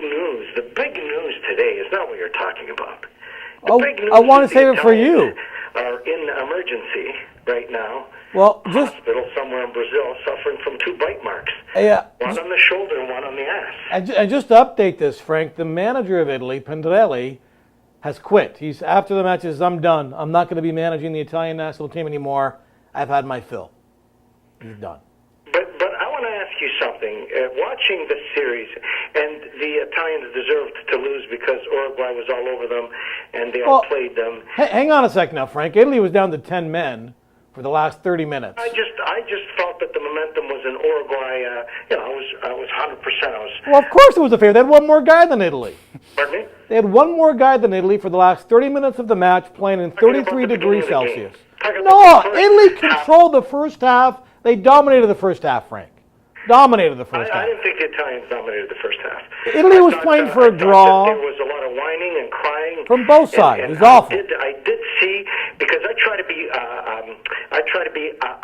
news, today is not what you're talking about. I want to save it for you. Are in emergency right now. Well, hospital somewhere in Brazil, suffering from 2 bite marks. One on the shoulder and one on the ass. And just to update this, Frank, the manager of Italy, Pendrelli, has quit. He's after the match says, "I'm done. I'm not going to be managing the Italian national team anymore. I've had my fill." He's done. But I want to ask you something. Watching this series, and the Italians deserved to lose because Uruguay was all over them, and they all played them. Hang on a second now, Frank. Italy was down to 10 men for the last 30 minutes. I just felt that the momentum was in Uruguay. I was 100%. Well, of course it was a favor. They had one more guy than Italy. Pardon me? They had one more guy than Italy for the last 30 minutes of the match, playing in 33 degrees Celsius. No, Italy controlled the first half. They dominated the first half, Frank. Dominated the first half. I didn't think the Italians dominated the first half. Italy was playing for a draw. There was a lot of whining and crying from both sides. It was awful. I did see, because I try to be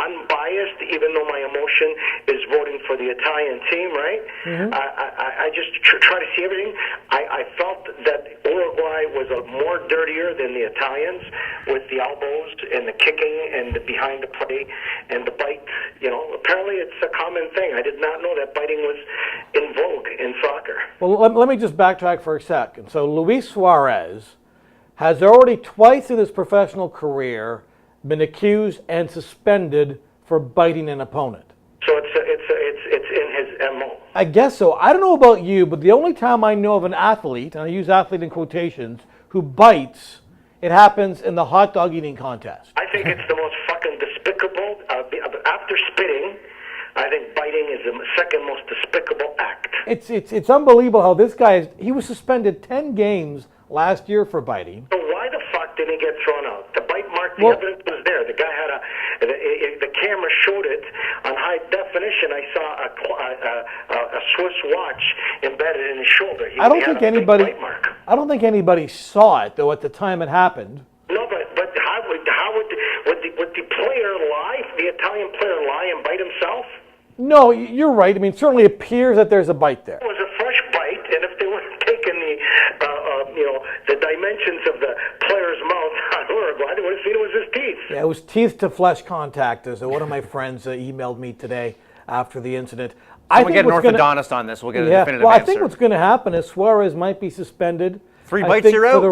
unbiased, even though my emotion is voting for the Italian team. Right? Mm-hmm. I just try to see everything. I felt that Uruguay was more dirtier than the Italians, with the elbows and the kicking and the behind the play and the bite. Apparently it's a common thing. I did not know that biting was in vogue in soccer. Well, let me just backtrack for a second. So Luis Suarez has already twice in his professional career been accused and suspended for biting an opponent. So it's in his MO. I guess so. I don't know about you, but the only time I know of an athlete, and I use athlete in quotations, who bites, it happens in the hot dog eating contest. I think it's the most fucking despicable. After spitting, I think biting is the second most despicable act. It's unbelievable how this guy he was suspended 10 games last year for biting. So why the fuck didn't he get thrown out? The bite mark, the evidence was there. The guy had the camera showed it on high definition. I saw a Swiss watch embedded in his shoulder. I don't think anybody saw it though at the time it happened. No, but how would the player lie? The Italian player lie and bite himself? No, you're right. I mean, it certainly appears that there's a bite there. It was a fresh bite, and if they would have taken the dimensions of the player's mouth on Uruguay, they would have seen it was his teeth. Yeah, it was teeth to flesh contact, as one of my friends emailed me today after the incident. We'll get an orthodontist on this. We'll get a definitive answer. I think what's going to happen is Suarez might be suspended. 3 bites, you're out.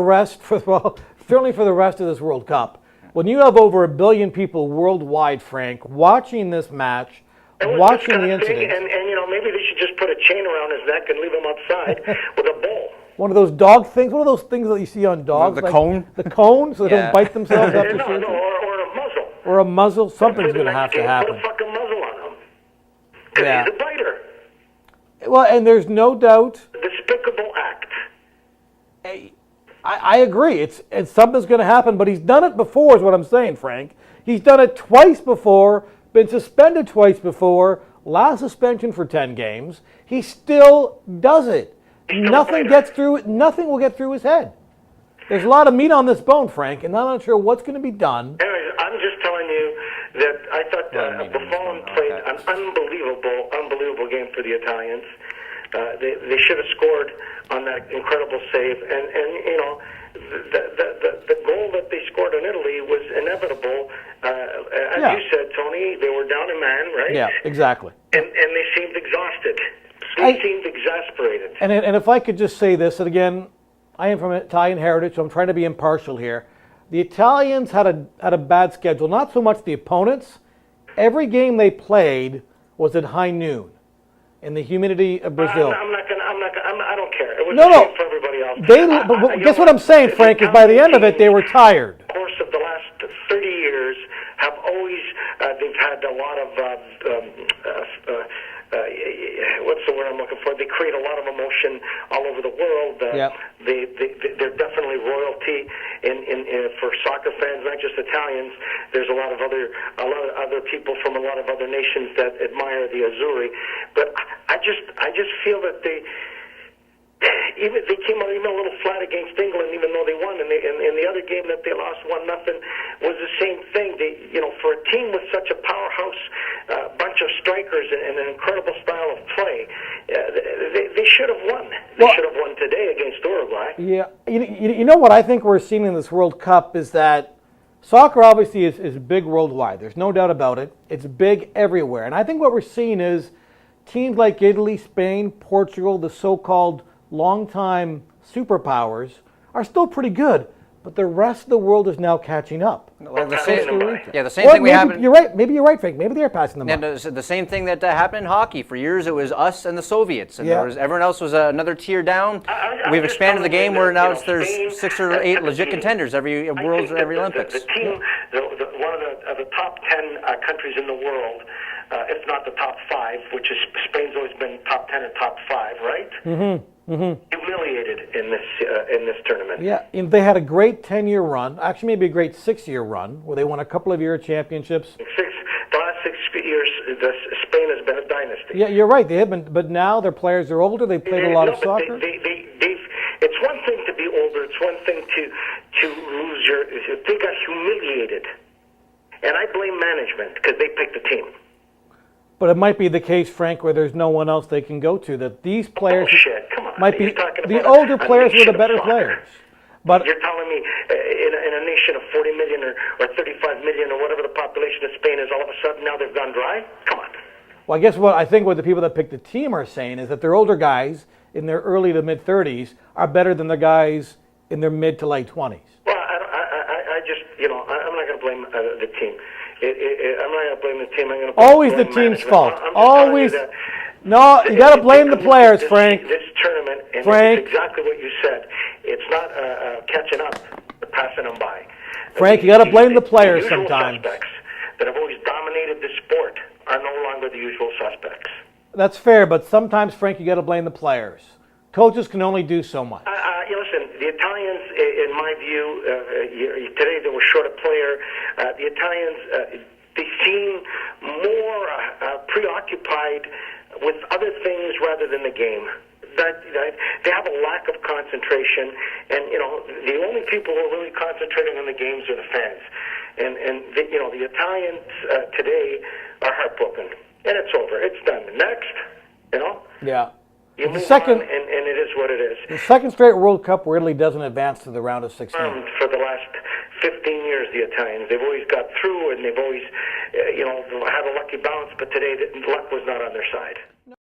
Certainly for the rest of this World Cup. When you have over 1 billion people worldwide, Frank, watching this match, watching the incident. And maybe they should just put a chain around his neck and leave him outside with a bowl. One of those dog things, one of those things that you see on dogs. The cone? The cone, so they don't bite themselves after surgery? No, or a muzzle. Or a muzzle. Something's going to have to happen. Put a fucking muzzle on him. Because he's a biter. Well, and there's no doubt. Despicable act. I agree. Something's going to happen, but he's done it before is what I'm saying, Frank. He's done it twice before, been suspended twice before, last suspension for 10 games. He still does it. Nothing will get through his head. There's a lot of meat on this bone, Frank, and I'm not sure what's going to be done. Anyways, I'm just telling you that I thought Buffon played an unbelievable game for the Italians. They should have scored on that incredible save, and the goal that they scored in Italy was inevitable. As you said, Tony, they were down a man, right? Yeah, exactly. And they seemed exhausted. They seemed exasperated. And if I could just say this, and again, I am from Italian heritage, so I'm trying to be impartial here. The Italians had a bad schedule. Not so much the opponents. Every game they played was at high noon in the humidity of Brazil. I don't care. It was the same for everybody else. But guess what I'm saying, Frank, is by the end of it, they were tired. The course of the last 30 years have always, they've had a lot of, what's the word I'm looking for? They create a lot of emotion all over the world. They're definitely royalty for soccer fans, not just Italians. There's a lot of other people from a lot of other nations that admire the Azzurri. But I just feel that they came out even a little flat against England, even though they won. And the other game that they lost 1-0 was the same thing. For a team with such a powerhouse bunch of strikers and an incredible style of play, they should have won. They should have won today against Uruguay. Yeah, you know what I think we're seeing in this World Cup is that soccer obviously is big worldwide. There's no doubt about it. It's big everywhere. And I think what we're seeing is teams like Italy, Spain, Portugal, the so-called longtime superpowers, are still pretty good. But the rest of the world is now catching up. The same thing we happened. You're right. Maybe you're right, Frank. Maybe they're passing them up. And the same thing that happened in hockey. For years, it was us and the Soviets, and everyone else was another tier down. We've expanded the game where now there's 6 or 8 legit contenders every Worlds or every Olympics. The team, one of the top 10 countries in the world, if not the top 5, which is Spain's always been top 10 and top 5, right? Mm-hmm. Mm-hmm. Humiliated in this tournament. Yeah, and they had a great 10-year run, actually maybe a great 6-year run, where they won a couple of year championships. The last 6 years, Spain has been a dynasty. Yeah, you're right. They have been, but now their players are older. They played a lot of soccer. It's one thing to be older. It's one thing to lose your. They got humiliated, and I blame management because they picked the team. But it might be the case, Frank, where there's no one else they can go to. That these players might be the older players were the better players. But you're telling me in a nation of 40 million or 35 million or whatever the population of Spain is, all of a sudden now they've gone dry? Come on. Well, I think what the people that pick the team are saying is that their older guys in their early to mid 30s are better than the guys in their mid to late 20s. Well, I just I'm not going to blame the team. I'm not going to blame the team. I'm going to blame always the team's fault. Always. No, you got to blame the players, Frank. This tournament, and Frank, it's exactly what you said. It's not catching up, but passing them by. Frank, you got to blame the players sometimes. The usual suspects that have always dominated the sport are no longer the usual suspects. That's fair, but sometimes, Frank, you got to blame the players. Coaches can only do so much. Listen, the Italians, in my view, today they were short a player. The Italians, they seem more preoccupied with other things rather than the game. They have a lack of concentration, and the only people who are really concentrating on the games are the fans. And the Italians today are heartbroken, and it's over. It's done. Next, Yeah. You move on, and it is what it is. The second straight World Cup where Italy doesn't advance to the round of 16. For the last 15 years, the Italians, they've always got through, and they've always, had a lucky bounce, but today luck was not on their side.